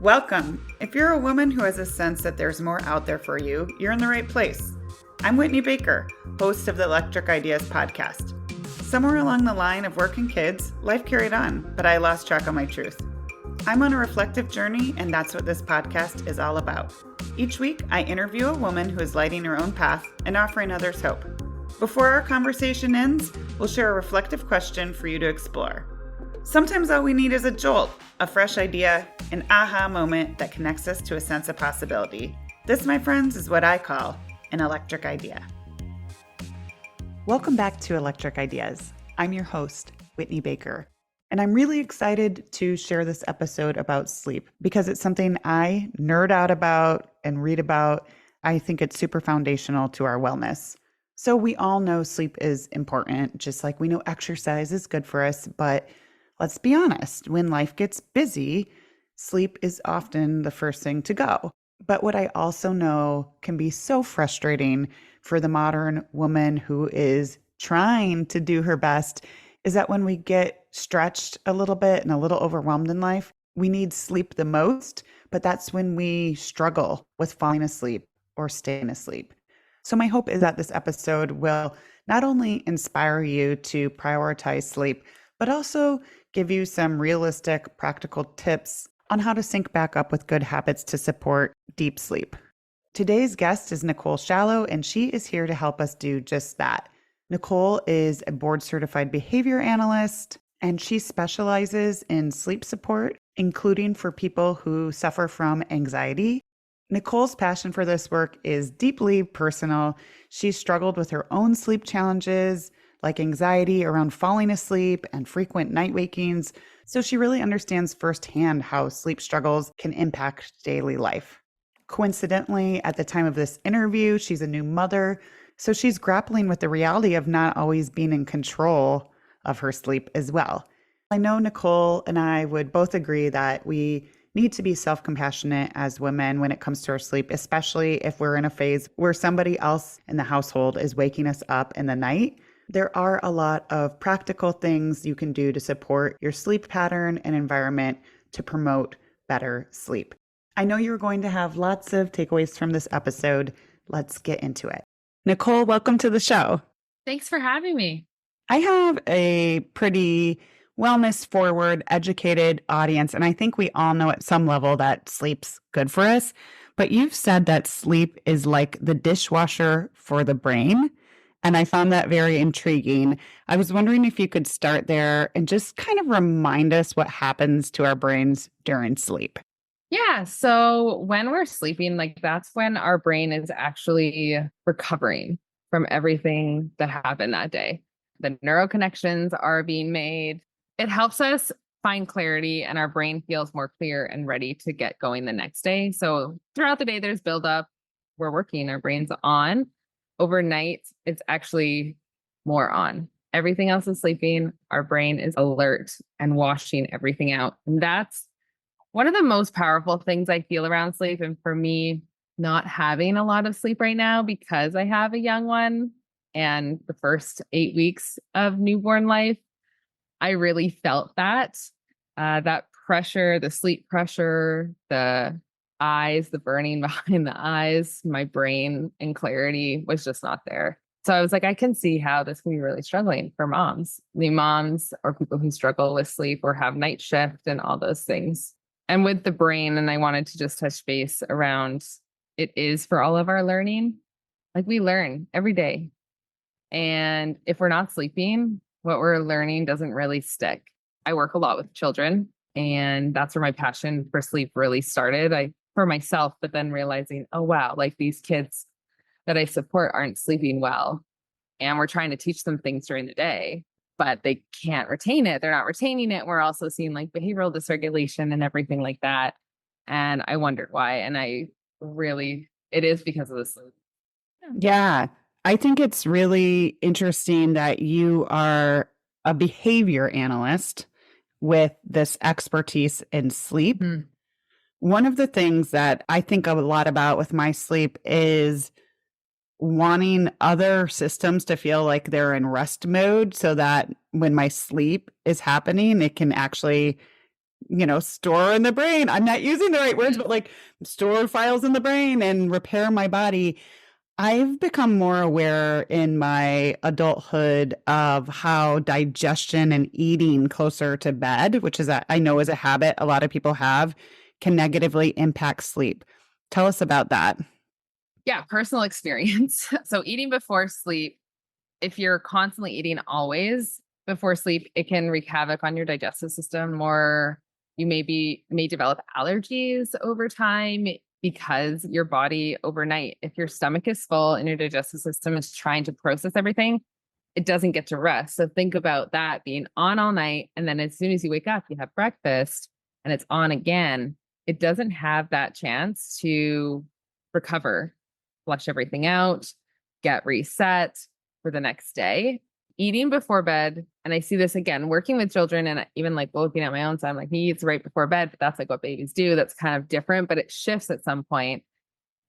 Welcome. If you're a woman who has a sense that there's more out there for you, you're in the right place. I'm Whitney Baker, host of the Electric Ideas podcast. Somewhere along the line of work and kids, life carried on, but I lost track of my truth. I'm on a reflective journey, and that's what this podcast is all about. Each week, I interview a woman who is lighting her own path and offering others hope. Before our conversation ends, we'll share a reflective question for you to explore. Sometimes all we need is a jolt, a fresh idea, an aha moment that connects us to a sense of possibility. This, my friends, is what I call an electric idea. Welcome back to Electric Ideas. I'm your host, Whitney Baker, and I'm really excited to share this episode about sleep because it's something I nerd out about and read about. I think it's super foundational to our wellness. So we all know sleep is important, just like we know exercise is good for us, but let's be honest, when life gets busy, sleep is often the first thing to go. But what I also know can be so frustrating for the modern woman who is trying to do her best is that when we get stretched a little bit and a little overwhelmed in life, we need sleep the most, but that's when we struggle with falling asleep or staying asleep. So my hope is that this episode will not only inspire you to prioritize sleep, but also give you some realistic, practical tips on how to sync back up with good habits to support deep sleep. Today's guest is Nicole Shallow, and she is here to help us do just that. Nicole is a board-certified behavior analyst, and she specializes in sleep support, including for people who suffer from anxiety. Nicole's passion for this work is deeply personal. She struggled with her own sleep challenges, like anxiety around falling asleep and frequent night wakings. So she really understands firsthand how sleep struggles can impact daily life. Coincidentally, at the time of this interview, she's a new mother. So she's grappling with the reality of not always being in control of her sleep as well. I know Nicole and I would both agree that we need to be self-compassionate as women when it comes to our sleep, especially if we're in a phase where somebody else in the household is waking us up in the night. There are a lot of practical things you can do to support your sleep pattern and environment to promote better sleep. I know you're going to have lots of takeaways from this episode. Let's get into it. Nicole, welcome to the show. Thanks for having me. I have a pretty wellness-forward, educated audience, and I think we all know at some level that sleep's good for us. But you've said that sleep is like the dishwasher for the brain. And I found that very intriguing. I was wondering if you could start there and just kind of remind us what happens to our brains during sleep. Yeah. So when we're sleeping, that's when our brain is actually recovering from everything that happened that day. The neuroconnections are being made. It helps us find clarity and our brain feels more clear and ready to get going the next day. So throughout the day, there's buildup. We're working, our brain's on. Overnight, it's actually more on. Everything else is sleeping. Our brain is alert and washing everything out. And that's one of the most powerful things I feel around sleep. And for me, not having a lot of sleep right now because I have a young one and the first 8 weeks of newborn life, I really felt that pressure, the sleep pressure, the eyes, the burning behind the eyes, my brain and clarity was just not there. So I was like, I can see how this can be really struggling for moms, new moms or people who struggle with sleep or have night shift and all those things. And with the brain, and I wanted to just touch base around it is for all of our learning. Like we learn every day. And if we're not sleeping, what we're learning doesn't really stick. I work a lot with children, and that's where my passion for sleep really started. For myself, but then realizing, oh, wow, like these kids that I support aren't sleeping well. And we're trying to teach them things during the day, but they can't retain it. They're not retaining it. We're also seeing like behavioral dysregulation and everything like that. And I wondered why. And it is because of the sleep. Yeah, I think it's really interesting that you are a behavior analyst with this expertise in sleep. Mm. One of the things that I think a lot about with my sleep is wanting other systems to feel like they're in rest mode so that when my sleep is happening, it can actually store in the brain. I'm not using the right words, but like store files in the brain and repair my body. I've become more aware in my adulthood of how digestion and eating closer to bed, which is I know is a habit a lot of people have, can negatively impact sleep. Tell us about that. Yeah, personal experience. So eating before sleep, if you're constantly eating always before sleep, it can wreak havoc on your digestive system more. You may develop allergies over time because your body overnight, if your stomach is full and your digestive system is trying to process everything, it doesn't get to rest. So think about that being on all night. And then as soon as you wake up, you have breakfast and it's on again. It doesn't have that chance to recover, flush everything out, get reset for the next day. Eating before bed, and I see this again working with children and even like looking at my own son, like he eats right before bed, but that's like what babies do. That's kind of different, but it shifts at some point.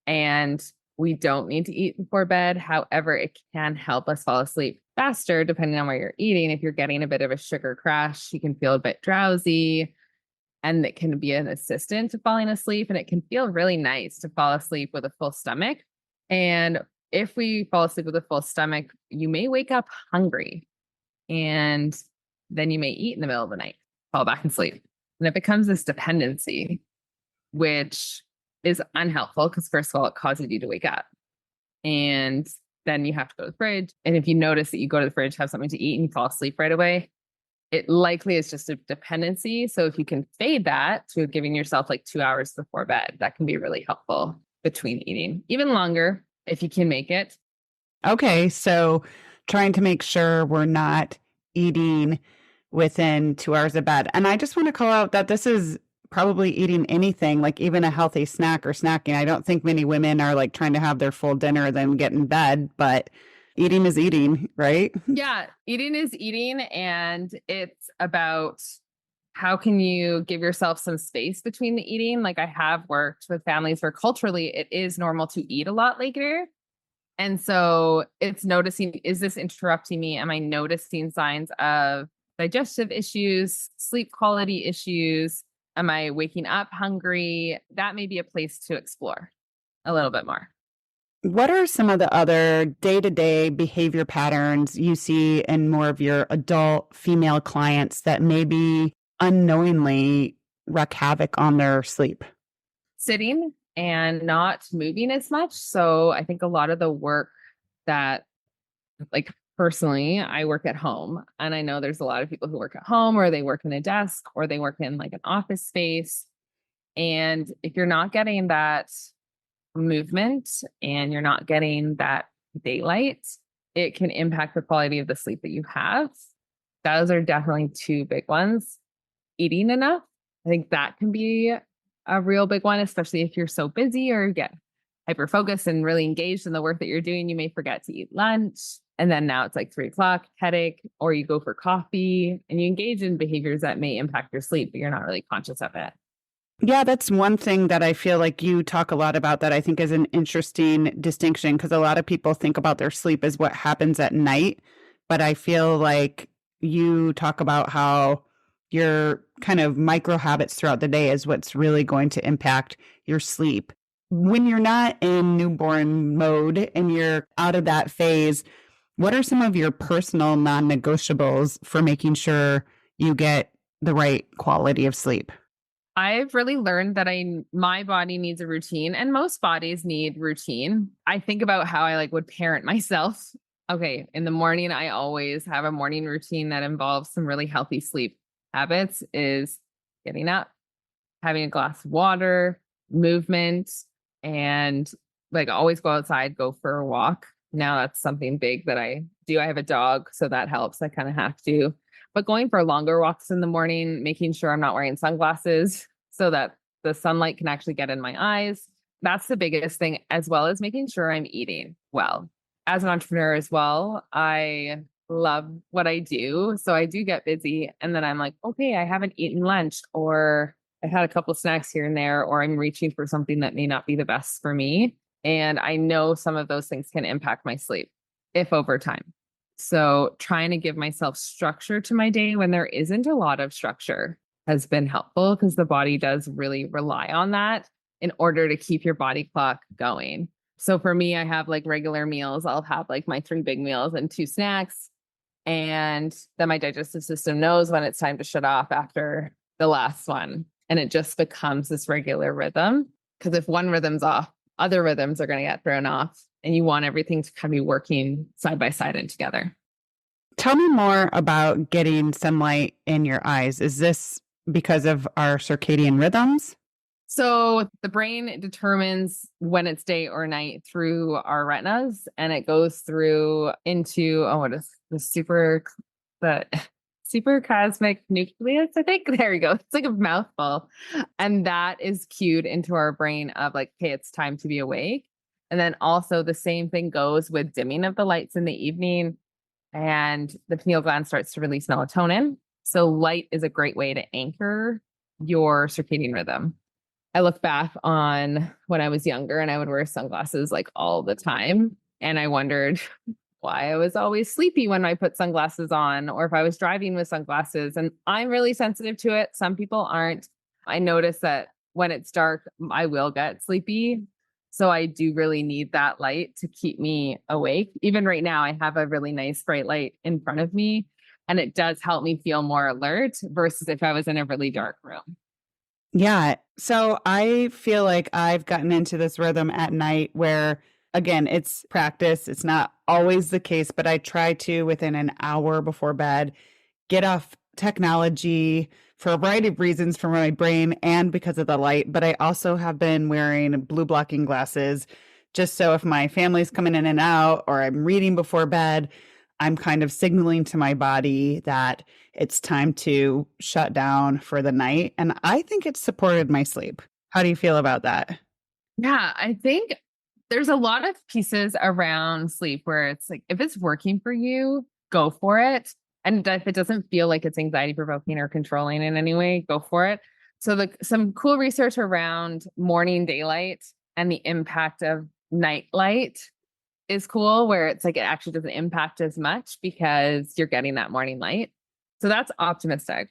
And we don't need to eat before bed. However, it can help us fall asleep faster depending on what you're eating. If you're getting a bit of a sugar crash, you can feel a bit drowsy and it can be an assistant to falling asleep. And it can feel really nice to fall asleep with a full stomach. And if we fall asleep with a full stomach, you may wake up hungry and then you may eat in the middle of the night, fall back and sleep. And it becomes this dependency, which is unhelpful because, first of all, it causes you to wake up. And then you have to go to the fridge. And if you notice that you go to the fridge, have something to eat, and you fall asleep right away, it likely is just a dependency. So if you can fade that to giving yourself like 2 hours before bed, that can be really helpful between eating, even longer if you can make it. Okay, so trying to make sure we're not eating within 2 hours of bed. And I just want to call out that this is probably eating anything, like even a healthy snack or snacking. I don't think many women are like trying to have their full dinner, then get in bed, but eating is eating, right? Yeah, eating is eating. And it's about how can you give yourself some space between the eating? Like I have worked with families where culturally it is normal to eat a lot later. And so it's noticing, is this interrupting me? Am I noticing signs of digestive issues, sleep quality issues? Am I waking up hungry? That may be a place to explore a little bit more. What are some of the other day-to-day behavior patterns you see in more of your adult female clients that maybe unknowingly wreak havoc on their sleep? Sitting and not moving as much. So I think a lot of the work that, like personally, I work at home and I know there's a lot of people who work at home or they work in a desk or they work in like an office space. And if you're not getting that movement and you're not getting that daylight, it can impact the quality of the sleep that you have. Those are definitely two big ones. Eating enough, I think that can be a real big one, especially if you're so busy or get hyper focused and really engaged in the work that you're doing. You may forget to eat lunch. And then now it's like 3 o'clock, headache, or you go for coffee and you engage in behaviors that may impact your sleep, but you're not really conscious of it. Yeah, that's one thing that I feel like you talk a lot about that I think is an interesting distinction because a lot of people think about their sleep as what happens at night. But I feel like you talk about how your kind of micro habits throughout the day is what's really going to impact your sleep. When you're not in newborn mode and you're out of that phase, what are some of your personal non-negotiables for making sure you get the right quality of sleep? I've really learned that my body needs a routine and most bodies need routine. I think about how I like would parent myself. Okay, in the morning I always have a morning routine that involves some really healthy sleep habits is getting up, having a glass of water, movement, and like always go outside, go for a walk. Now that's something big that I do. I have a dog, so that helps. I kind of have to. But going for longer walks in the morning, making sure I'm not wearing sunglasses so that the sunlight can actually get in my eyes. That's the biggest thing, as well as making sure I'm eating well. As an entrepreneur as well, I love what I do. So I do get busy. And then I'm like, okay, I haven't eaten lunch, or I've had a couple snacks here and there, or I'm reaching for something that may not be the best for me. And I know some of those things can impact my sleep if over time. So trying to give myself structure to my day when there isn't a lot of structure. has been helpful because the body does really rely on that in order to keep your body clock going. So for me, I have like regular meals. I'll have like my three big meals and two snacks. And then my digestive system knows when it's time to shut off after the last one. And it just becomes this regular rhythm. Because if one rhythm's off, other rhythms are going to get thrown off. And you want everything to kind of be working side by side and together. Tell me more about getting sunlight in your eyes. Is this because of our circadian rhythms? So the brain determines when it's day or night through our retinas, and it goes through into what is the super cosmic nucleus, I think. There you go. It's like a mouthful. And that is cued into our brain of like, okay, it's time to be awake. And then also the same thing goes with dimming of the lights in the evening, and the pineal gland starts to release melatonin. So light is a great way to anchor your circadian rhythm. I look back on when I was younger and I would wear sunglasses like all the time. And I wondered why I was always sleepy when I put sunglasses on, or if I was driving with sunglasses. And I'm really sensitive to it. Some people aren't. I notice that when it's dark, I will get sleepy. So I do really need that light to keep me awake. Even right now, I have a really nice bright light in front of me, and it does help me feel more alert versus if I was in a really dark room. Yeah. So I feel like I've gotten into this rhythm at night where, again, it's practice. It's not always the case, but I try to, within an hour before bed, get off technology for a variety of reasons for my brain and because of the light. But I also have been wearing blue blocking glasses just so if my family's coming in and out or I'm reading before bed, I'm kind of signaling to my body that it's time to shut down for the night. And I think it's supported my sleep. How do you feel about that? Yeah, I think there's a lot of pieces around sleep where it's like, if it's working for you, go for it. And if it doesn't feel like it's anxiety provoking or controlling in any way, go for it. So, some cool research around morning daylight and the impact of night light is cool, where it's like it actually doesn't impact as much because you're getting that morning light. So, that's optimistic.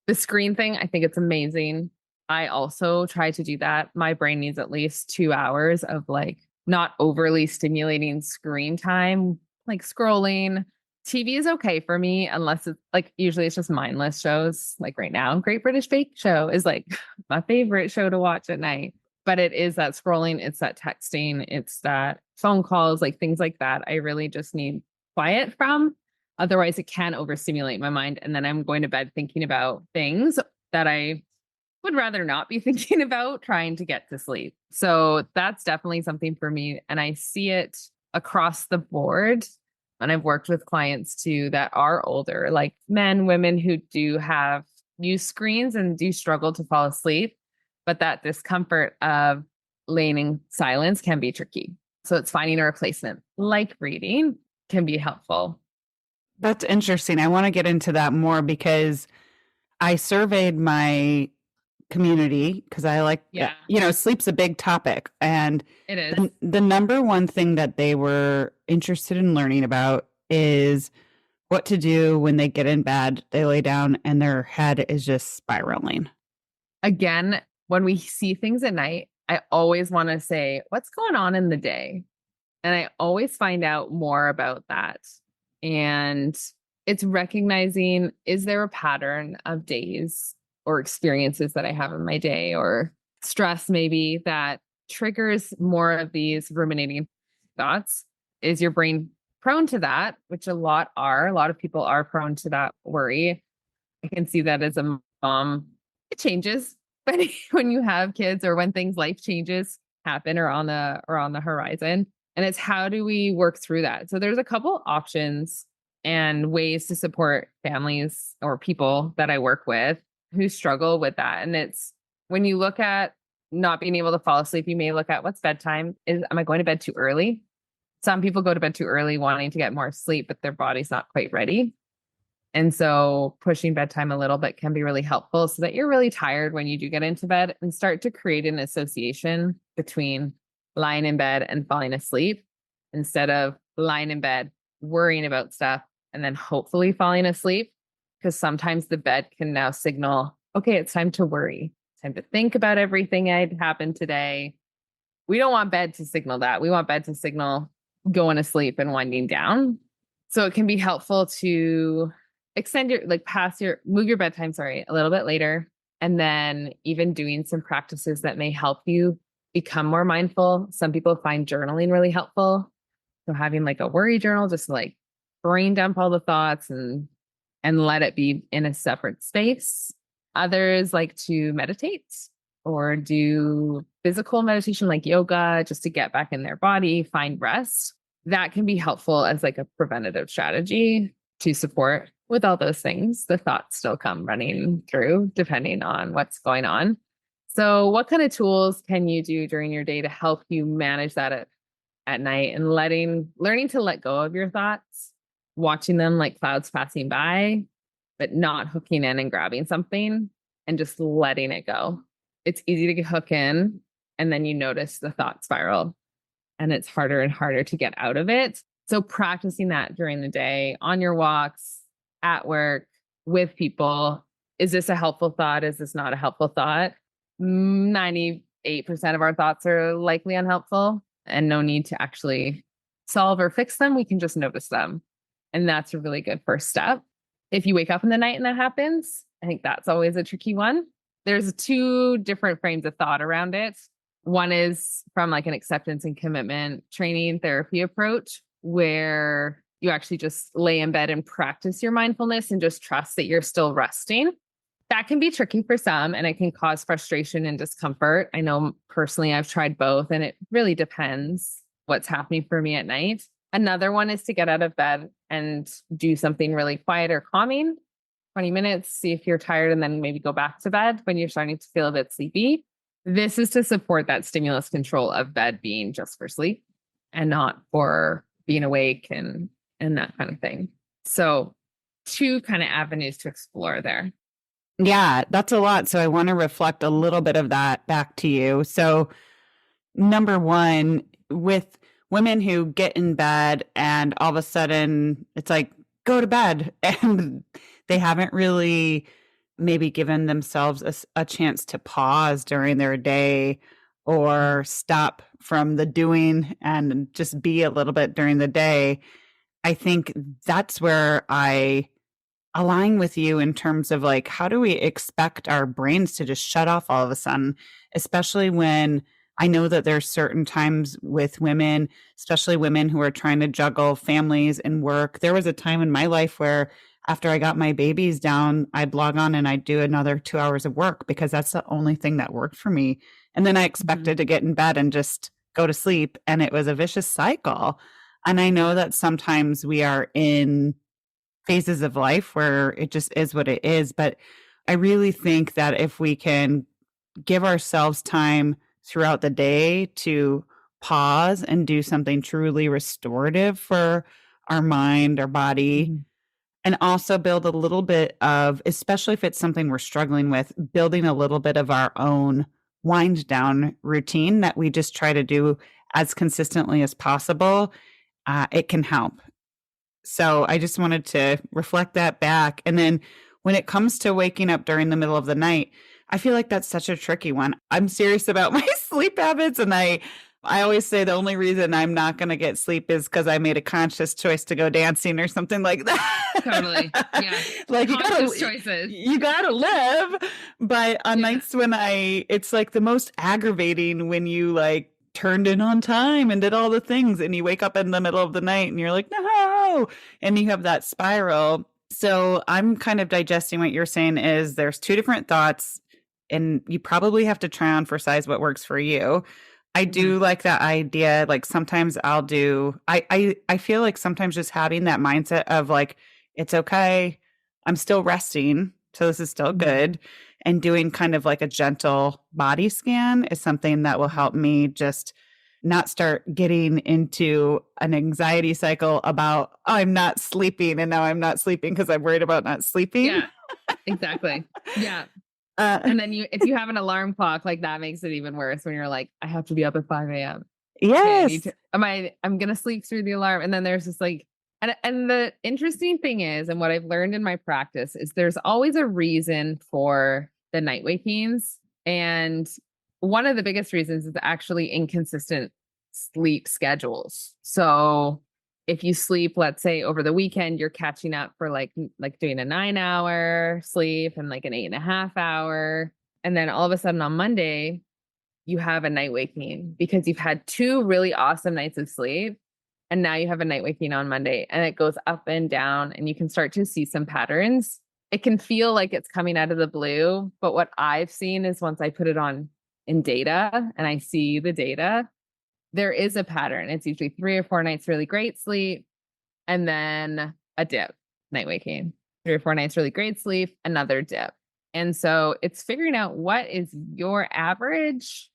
The screen thing, I think it's amazing. I also try to do that. My brain needs at least 2 hours of like not overly stimulating screen time, like scrolling. TV is okay for me unless it's like usually it's just mindless shows. Like right now, Great British Bake Show is like my favorite show to watch at night. But it is that scrolling, it's that texting, it's that phone calls, like things like that. I really just need quiet from. Otherwise, it can overstimulate my mind. And then I'm going to bed thinking about things that I would rather not be thinking about trying to get to sleep. So that's definitely something for me. And I see it across the board. And I've worked with clients too that are older, like men, women who do have use screens and do struggle to fall asleep. But that discomfort of laying in silence can be tricky. So it's finding a replacement like reading can be helpful. That's interesting. I want to get into that more because I surveyed my community because I like, Yeah, sleep's a big topic. And it is. the number one thing that they were interested in learning about is what to do when they get in bed, they lay down, and their head is just spiraling. Again, when we see things at night, I always want to say, what's going on in the day? And I always find out more about that. And it's recognizing, is there a pattern of days or experiences that I have in my day or stress maybe that triggers more of these ruminating thoughts? Is your brain prone to that, which a lot are? A lot of people are prone to that worry. I can see that as a mom. It changes, but when you have kids or when things life changes happen or on the horizon, and it's how do we work through that? So there's a couple options and ways to support families or people that I work with who struggle with that. And it's when you look at not being able to fall asleep, you may look at what's bedtime. Am I going to bed too early? Some people go to bed too early wanting to get more sleep, but their body's not quite ready. And so pushing bedtime a little bit can be really helpful so that you're really tired when you do get into bed and start to create an association between lying in bed and falling asleep instead of lying in bed, worrying about stuff, and then hopefully falling asleep. Because sometimes the bed can now signal, okay, it's time to worry. It's time to think about everything that happened today. We don't want bed to signal that. We want bed to signal going to sleep and winding down. So it can be helpful to extend your, like, move your bedtime, sorry, a little bit later. And then even doing some practices that may help you become more mindful. Some people find journaling really helpful. So having like a worry journal, just like brain dump all the thoughts and let it be in a separate space. Others like to meditate or do physical meditation like yoga just to get back in their body, find rest. That can be helpful as like a preventative strategy to support with all those things. The thoughts still come running through depending on what's going on. So, what kind of tools can you do during your day to help you manage that at night and learning to let go of your thoughts, watching them like clouds passing by, but not hooking in and grabbing something and just letting it go. It's easy to get hook in and then you notice the thought spiral and it's harder and harder to get out of it. So practicing that during the day, on your walks, at work, with people. Is this a helpful thought? Is this not a helpful thought? 98% of our thoughts are likely unhelpful and no need to actually solve or fix them. We can just notice them. And that's a really good first step. If you wake up in the night and that happens, I think that's always a tricky one. There's two different frames of thought around it. One is from like an acceptance and commitment training therapy approach, where you actually just lay in bed and practice your mindfulness and just trust that you're still resting. That can be tricky for some and it can cause frustration and discomfort. I know personally I've tried both and it really depends what's happening for me at night. Another one is to get out of bed and do something really quiet or calming, 20 minutes, see if you're tired, and then maybe go back to bed when you're starting to feel a bit sleepy. This is to support that stimulus control of bed being just for sleep and not for being awake and that kind of thing. So two kind of avenues to explore there. Yeah, that's a lot. So I want to reflect a little bit of that back to you. So, number one, with women who get in bed and all of a sudden it's like, go to bed, and they haven't really maybe given themselves a chance to pause during their day or stop from the doing and just be a little bit during the day. I think that's where I align with you in terms of like, how do we expect our brains to just shut off all of a sudden, especially when I know that there's certain times with women, especially women who are trying to juggle families and work. There was a time in my life where after I got my babies down, I'd log on and I'd do another 2 hours of work because that's the only thing that worked for me. And then I expected to get in bed and just go to sleep. And it was a vicious cycle. And I know that sometimes we are in phases of life where it just is what it is. But I really think that if we can give ourselves time throughout the day to pause and do something truly restorative for our mind, our body, and also build a little bit of, especially if it's something we're struggling with, building a little bit of our own wind down routine that we just try to do as consistently as possible, it can help. So I just wanted to reflect that back. And then when it comes to waking up during the middle of the night, I feel like that's such a tricky one. I'm serious about my sleep habits. And I always say the only reason I'm not going to get sleep is because I made a conscious choice to go dancing or something like that. Totally. Yeah. Like conscious choices. You gotta live. But on nights when it's like the most aggravating when you like turned in on time and did all the things and you wake up in the middle of the night and you're like, no, and you have that spiral. So I'm kind of digesting what you're saying is there's two different thoughts and you probably have to try on for size what works for you. I do like that idea. Like sometimes I feel like sometimes just having that mindset of like, it's okay. I'm still resting. So this is still good. And doing kind of like a gentle body scan is something that will help me just not start getting into an anxiety cycle about, oh, I'm not sleeping. And now I'm not sleeping because I'm worried about not sleeping. Yeah, exactly. Yeah. And then if you have an alarm clock, like that makes it even worse when you're like, I have to be up at 5 a.m. Yes. Okay, I'm going to sleep through the alarm. And then there's this like, and the interesting thing is, and what I've learned in my practice is there's always a reason for the night wakings. And one of the biggest reasons is actually inconsistent sleep schedules. So if you sleep, let's say over the weekend, you're catching up for like doing a 9 hour sleep and like an 8.5 hour. And then all of a sudden on Monday, you have a night waking because you've had two really awesome nights of sleep. And now you have a night waking on Monday and it goes up and down and you can start to see some patterns. It can feel like it's coming out of the blue. But what I've seen is once I put it on in data and I see the data, there is a pattern. It's usually 3 or 4 nights really great sleep and then a dip, night waking. 3 or 4 nights really great sleep, another dip. And so it's figuring out what is your average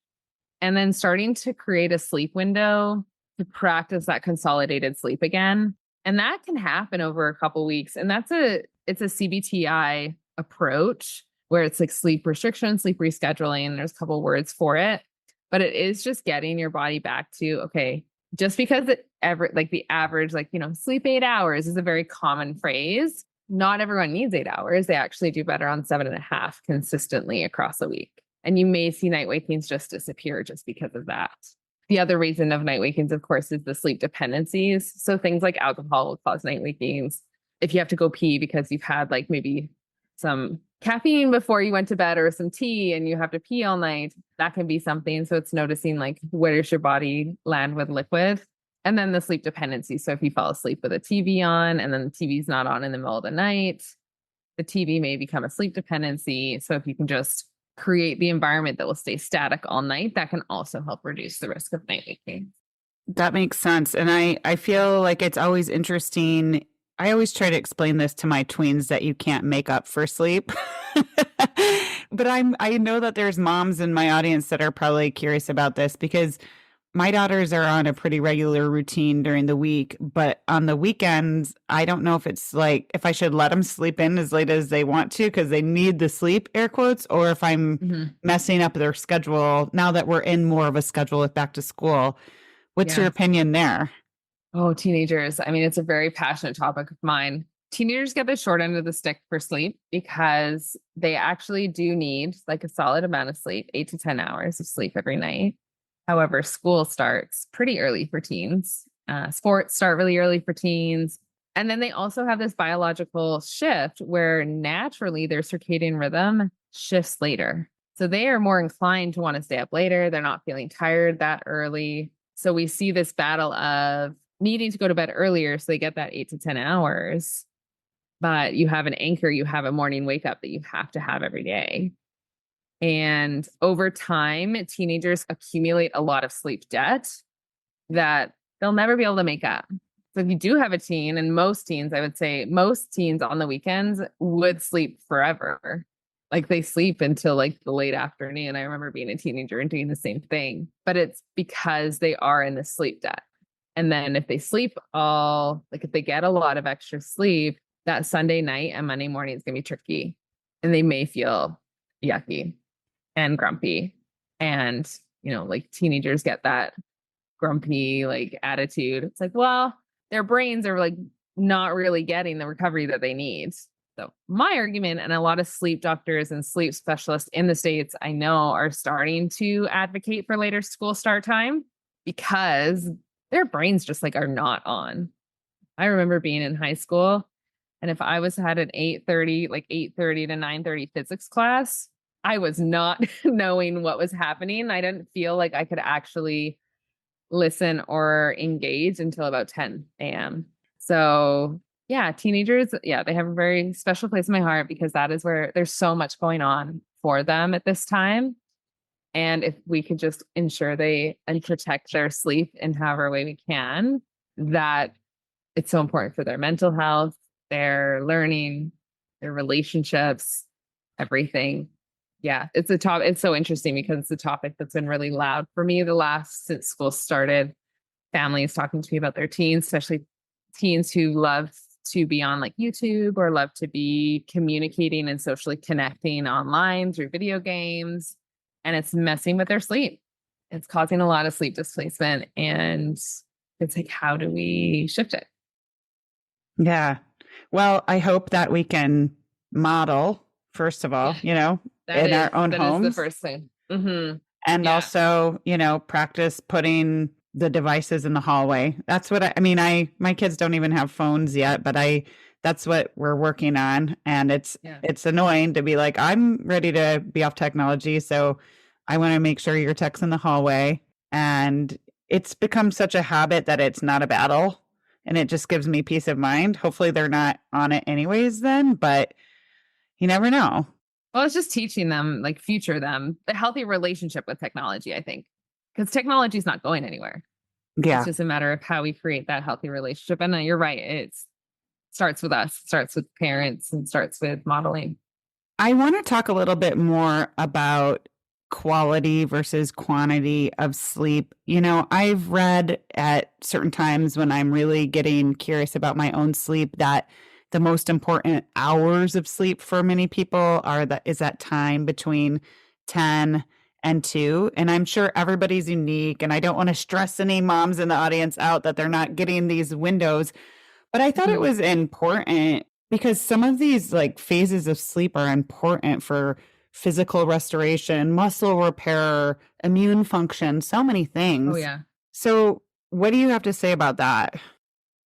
and then starting to create a sleep window to practice that consolidated sleep again. And that can happen over a couple weeks. And it's a CBTI approach where it's like sleep restriction, sleep rescheduling. There's a couple words for it, but it is just getting your body back to, okay, just because the average, sleep 8 hours is a very common phrase. Not everyone needs 8 hours. They actually do better on 7.5 consistently across a week. And you may see night wakings just disappear just because of that. The other reason of night wakings, of course, is the sleep dependencies. So things like alcohol will cause night wakings. If you have to go pee because you've had like maybe some caffeine before you went to bed or some tea and you have to pee all night, that can be something. So it's noticing like where does your body land with liquid? And then the sleep dependency. So if you fall asleep with a TV on and then the TV's not on in the middle of the night, the TV may become a sleep dependency. So if you can just create the environment that will stay static all night, that can also help reduce the risk of night waking. That makes sense. And I feel like it's always interesting. I always try to explain this to my tweens that you can't make up for sleep. But I know that there's moms in my audience that are probably curious about this because my daughters are on a pretty regular routine during the week, but on the weekends, I don't know if it's like if I should let them sleep in as late as they want to because they need the sleep, air quotes, or if I'm messing up their schedule now that we're in more of a schedule with back to school. What's your opinion there? Oh, teenagers. I mean, it's a very passionate topic of mine. Teenagers get the short end of the stick for sleep because they actually do need like a solid amount of sleep, 8 to 10 hours of sleep every night. However, school starts pretty early for teens. Sports start really early for teens. And then they also have this biological shift where naturally their circadian rhythm shifts later. So they are more inclined to want to stay up later. They're not feeling tired that early. So we see this battle of needing to go to bed earlier so they get that 8 to 10 hours. But you have an anchor, you have a morning wake up that you have to have every day. And over time, teenagers accumulate a lot of sleep debt that they'll never be able to make up. So if you do have a teen, and most teens, I would say most teens on the weekends would sleep forever. Like they sleep until like the late afternoon. I remember being a teenager and doing the same thing, but it's because they are in the sleep debt. And then if they sleep if they get a lot of extra sleep, that Sunday night and Monday morning is going to be tricky and they may feel yucky and grumpy. And, like teenagers get that grumpy like attitude. It's like, well, their brains are like not really getting the recovery that they need. So my argument, and a lot of sleep doctors and sleep specialists in the States I know are starting to advocate for later school start time because their brains just like are not on. I remember being in high school and if I had an 8:30 to 9:30 physics class, I was not knowing what was happening. I didn't feel like I could actually listen or engage until about 10 a.m. So yeah, teenagers, yeah, they have a very special place in my heart because that is where there's so much going on for them at this time. And if we could just ensure and protect their sleep in however way we can, that it's so important for their mental health, their learning, their relationships, everything. Yeah, it's so interesting because it's a topic that's been really loud for me since school started. Families talking to me about their teens, especially teens who love to be on like YouTube or love to be communicating and socially connecting online through video games. And it's messing with their sleep. It's causing a lot of sleep displacement. And it's like, how do we shift it? Yeah. Well, I hope that we can model first of Yeah, all, that in our is own that is the homes. first thing. Hmm. And Yeah. also, practice putting the devices in the hallway. That's what I mean, my kids don't even have phones yet, but that's what we're working on. And Yeah. it's annoying to be like, I'm ready to be off technology. So I want to make sure your tech's in the hallway. And it's become such a habit that it's not a battle. And it just gives me peace of mind. Hopefully they're not on it anyways then, but you never know. Well, it's just teaching them, like future them, a healthy relationship with technology, I think. Because technology is not going anywhere. It's Yeah. just a matter of how we create that healthy relationship. And you're right. It starts with us, starts with parents, and starts with modeling. I want to talk a little bit more about quality versus quantity of sleep. I've read at certain times when I'm really getting curious about my own sleep that the most important hours of sleep for many people is that time between 10 and 2. And I'm sure everybody's unique. And I don't want to stress any moms in the audience out that they're not getting these windows. But I thought it Mhm. was important because some of these like phases of sleep are important for physical restoration, muscle repair, immune function, so many Oh, things. yeah. So, what do you have to say about that?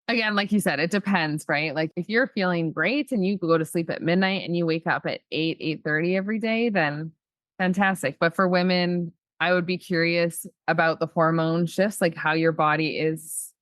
Again, like you said, it depends, right? Like if you're feeling great and you go to sleep at midnight and you wake up at 8, 8:30 every day, then fantastic. But for women, I would be curious about the hormone shifts, like how your body is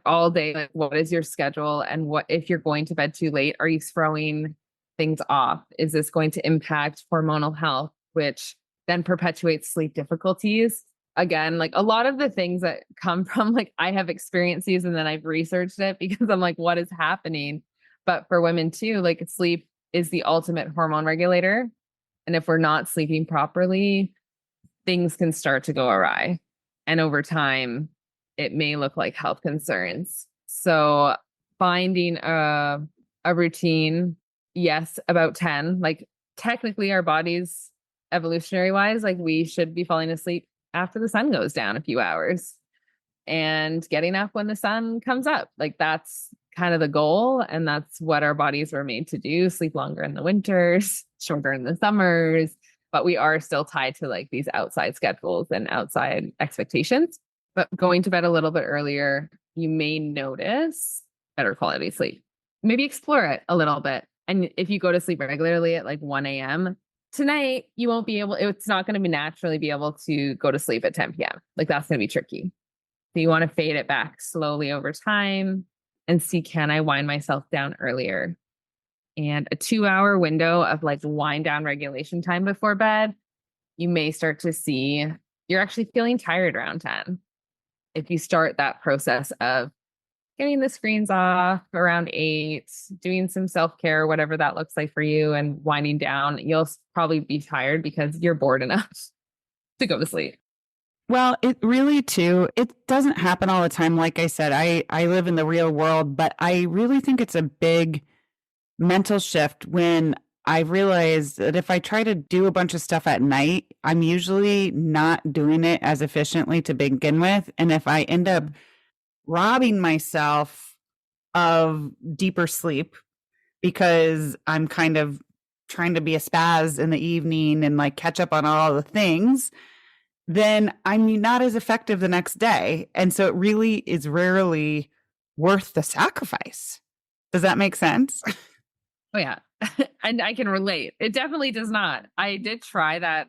all day. Like what is your schedule? And what if you're going to bed too late? Are you throwing things off? Is this going to impact hormonal health, which then perpetuates sleep difficulties? Again, like a lot of the things that come from like I have experienced these and then I've researched it because I'm like, what is happening? But for women too, like sleep is the ultimate hormone regulator. And if we're not sleeping properly, things can start to go awry. And over time, it may look like health concerns. So finding a routine, yes, about 10, like technically our bodies evolutionary wise, like we should be falling asleep after the sun goes down a few hours and getting up when the sun comes up. Like that's kind of the goal. And that's what our bodies were made to do, sleep longer in the winters, shorter in the summers. But we are still tied to like these outside schedules and outside expectations. But going to bed a little bit earlier, you may notice better quality sleep. Maybe explore it a little bit. And if you go to sleep regularly at like 1 a.m., tonight you won't be able, it's not going to be naturally be able to go to sleep at 10 p.m. Like that's going to be tricky. So you want to fade it back slowly over time and see, can I wind myself down earlier? And a 2 hour window of like wind down regulation time before bed, you may start to see you're actually feeling tired around 10. If you start that process of getting the screens off around 8, doing some self care, whatever that looks like for you, and winding down, you'll probably be tired because you're bored enough to go to sleep. Well, it really too, it doesn't happen all the time. Like I said, I live in the real world, but I really think it's a big mental shift when I realized that if I try to do a bunch of stuff at night, I'm usually not doing it as efficiently to begin with. And if I end up robbing myself of deeper sleep because I'm kind of trying to be a spaz in the evening and like catch up on all the things, then I'm not as effective the next day. And so it really is rarely worth the sacrifice. Does that make sense? Oh, yeah. And I can relate. It definitely does not. I did try that.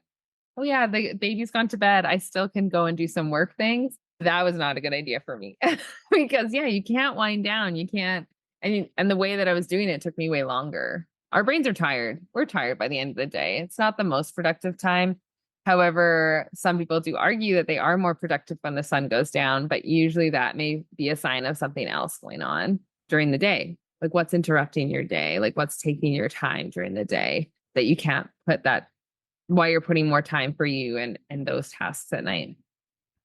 Oh, yeah, the baby's gone to bed. I still can go and do some work things. That was not a good idea for me because, yeah, you can't wind down. You can't. And the way that I was doing it took me way longer. Our brains are tired. We're tired by the end of the day. It's not the most productive time. However, some people do argue that they are more productive when the sun goes down, but usually that may be a sign of something else going on during the day. Like what's interrupting your day? Like what's taking your time during the day that you can't put that why you're putting more time for you and those tasks at night.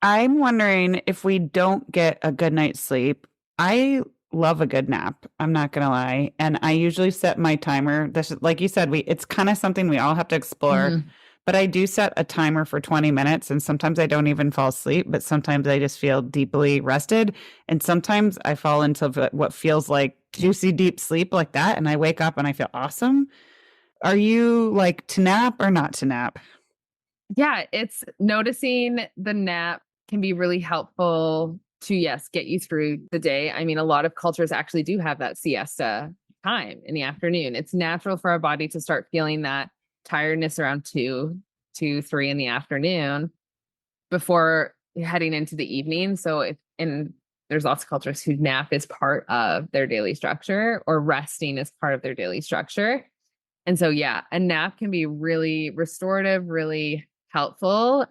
I'm wondering if we don't get a good night's sleep. I love a good nap. I'm not gonna lie, and I usually set my timer. This is like you said, we it's kind of something we all have to explore. Mhm. But I do set a timer for 20 minutes, and sometimes I don't even fall asleep. But sometimes I just feel deeply rested, and sometimes I fall into what feels like juicy deep sleep like that, and I wake up and I feel awesome. Are you like to nap or not to nap? Yeah, it's noticing the nap can be really helpful to, yes, get you through the day. I mean, a lot of cultures actually do have that siesta time in the afternoon. It's natural for our body to start feeling that tiredness around 3 in the afternoon before heading into the evening. So if and there's lots of cultures who nap is part of their daily structure or resting is part of their daily structure. And so yeah, a nap can be really restorative, really helpful.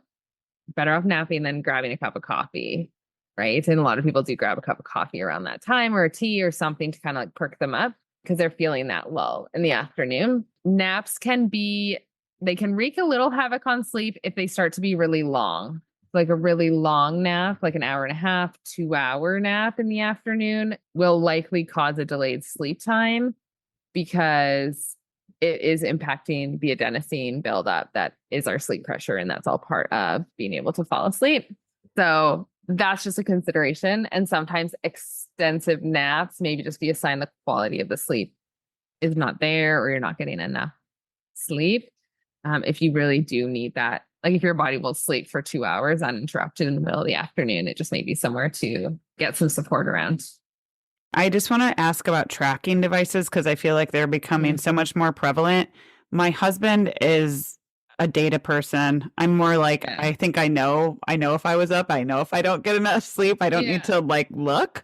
Better off napping than grabbing a cup of coffee, right? And a lot of people do grab a cup of coffee around that time or a tea or something to kind of like perk them up because they're feeling that lull in the afternoon. Naps can be, they can wreak a little havoc on sleep if they start to be really long. Like a really long nap, like an hour and a half, 2 hour nap in the afternoon will likely cause a delayed sleep time because it is impacting the adenosine buildup that is our sleep pressure. And that's all part of being able to fall asleep. So that's just a consideration. And sometimes extensive naps maybe just be a sign the quality of the sleep is not there or you're not getting enough sleep. If you really do need that, like if your body will sleep for 2 hours uninterrupted in the middle of the afternoon, it just may be somewhere to get some support around. I just want to ask about tracking devices because I feel like they're becoming so much more prevalent. My husband is a data person. I'm more like, Yeah. I think I know if I was up, I know if I don't get enough sleep, I don't need Yeah. to like look.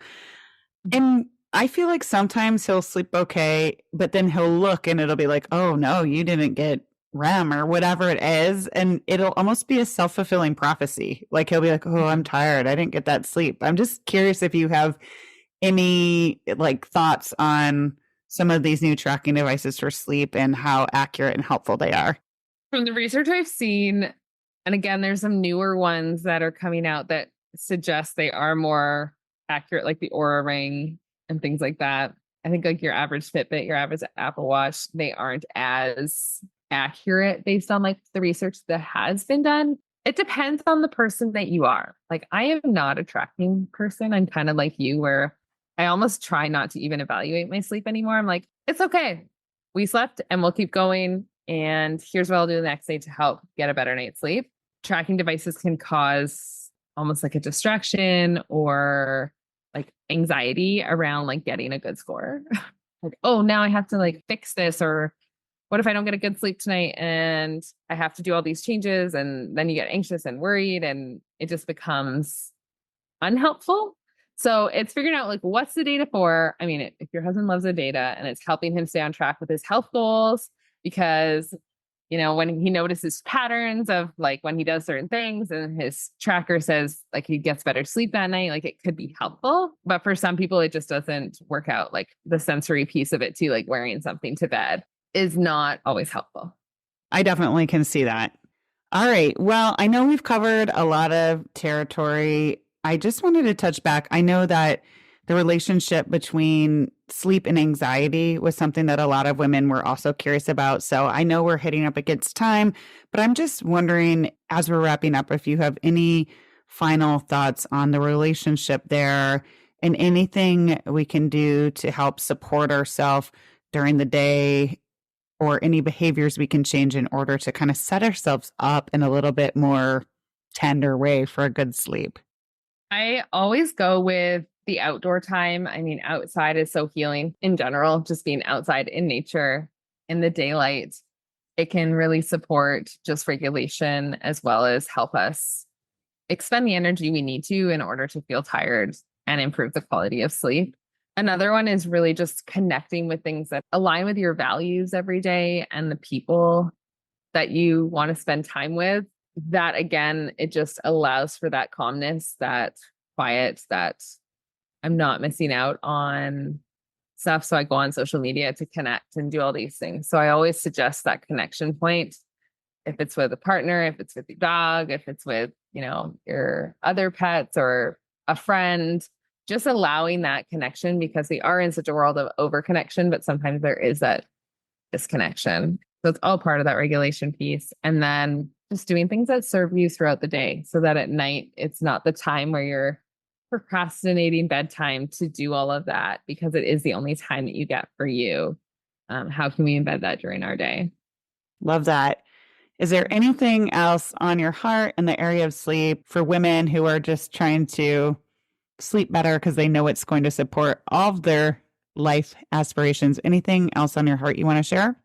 And I feel like sometimes he'll sleep okay, but then he'll look and it'll be like, oh no, you didn't get REM or whatever it is. And it'll almost be a self-fulfilling prophecy. Like he'll be like, oh, I'm tired. I didn't get that sleep. I'm just curious if you have any like thoughts on some of these new tracking devices for sleep and how accurate and helpful they are. From the research I've seen, and again, there's some newer ones that are coming out that suggest they are more accurate, like the Aura Ring and things like that. I think like your average Fitbit, your average Apple Watch, they aren't as accurate based on like the research that has been done. It depends on the person that you are. Like I am not a tracking person. I'm kind of like you where I almost try not to even evaluate my sleep anymore. I'm like, it's okay. We slept and we'll keep going. And here's what I'll do the next day to help get a better night's sleep. Tracking devices can cause almost like a distraction or like anxiety around like getting a good score. Like, oh, now I have to like fix this, or what if I don't get a good sleep tonight and I have to do all these changes? And then you get anxious and worried, and it just becomes unhelpful. So it's figuring out like what's the data for. I mean, if your husband loves the data and it's helping him stay on track with his health goals, because when he notices patterns of like when he does certain things and his tracker says like he gets better sleep that night, like it could be helpful. But for some people, it just doesn't work out. Like the sensory piece of it too, like wearing something to bed is not always helpful. I definitely can see that. All right. Well, I know we've covered a lot of territory. I just wanted to touch back. I know that the relationship between sleep and anxiety was something that a lot of women were also curious about. So I know we're hitting up against time, but I'm just wondering, as we're wrapping up, if you have any final thoughts on the relationship there and anything we can do to help support ourselves during the day or any behaviors we can change in order to kind of set ourselves up in a little bit more tender way for a good sleep. I always go with the outdoor time. I mean, outside is so healing in general, just being outside in nature in the daylight. It can really support just regulation as well as help us expend the energy we need to in order to feel tired and improve the quality of sleep. Another one is really just connecting with things that align with your values every day and the people that you want to spend time with. That again, it just allows for that calmness, that quiet, that I'm not missing out on stuff. So I go on social media to connect and do all these things. So I always suggest that connection point. If it's with a partner, if it's with your dog, if it's with, your other pets or a friend, just allowing that connection because we are in such a world of over connection, but sometimes there is that disconnection. So it's all part of that regulation piece. And then just doing things that serve you throughout the day so that at night, it's not the time where you're procrastinating bedtime to do all of that because it is the only time that you get for you. How can we embed that during our day? Love that. Is there anything else on your heart in the area of sleep for women who are just trying to sleep better because they know it's going to support all of their life aspirations? Anything else on your heart you want to share?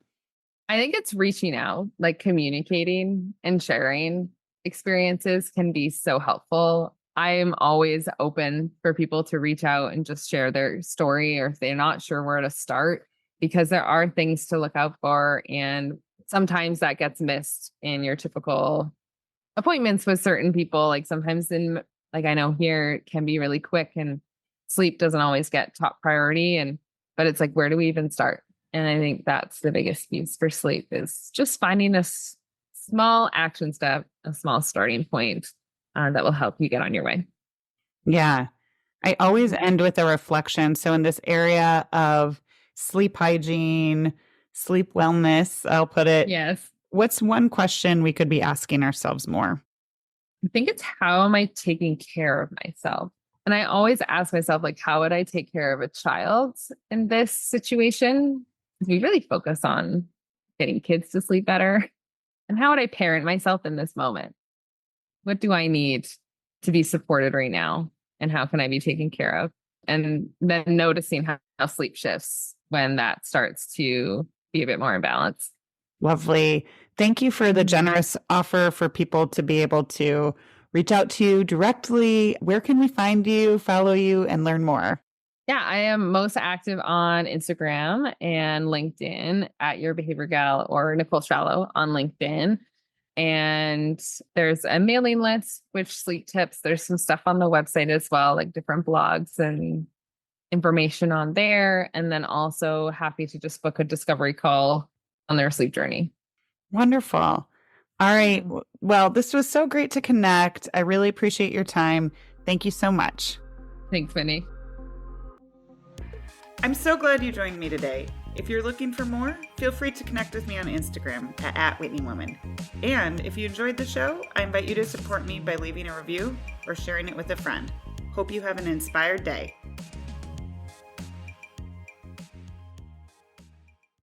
I think it's reaching out, like communicating and sharing experiences can be so helpful. I am always open for people to reach out and just share their story, or if they're not sure where to start, because there are things to look out for. And sometimes that gets missed in your typical appointments with certain people. Like sometimes like I know here it can be really quick and sleep doesn't always get top priority. But it's like, where do we even start? And I think that's the biggest piece for sleep is just finding a small action step, a small starting point that will help you get on your way. Yeah. I always end with a reflection. So, in this area of sleep hygiene, sleep wellness, I'll put it, Yes. what's one question we could be asking ourselves more? I think it's how am I taking care of myself? And I always ask myself, like, how would I take care of a child in this situation? Because we really focus on getting kids to sleep better. And how would I parent myself in this moment? What do I need to be supported right now? And how can I be taken care of? And then noticing how sleep shifts when that starts to be a bit more in balance. Lovely. Thank you for the generous offer for people to be able to reach out to you directly. Where can we find you, follow you, and learn more? Yeah, I am most active on Instagram and LinkedIn at Your Behavior Gal or Nicole Shallow on LinkedIn. And there's a mailing list, which sleep tips. There's some stuff on the website as well, like different blogs and information on there. And then also happy to just book a discovery call on their sleep journey. Wonderful. All right. Well, this was so great to connect. I really appreciate your time. Thank you so much. Thanks, Vinny. I'm so glad you joined me today. If you're looking for more, feel free to connect with me on Instagram at @WhitneyWoman. And if you enjoyed the show, I invite you to support me by leaving a review or sharing it with a friend. Hope you have an inspired day.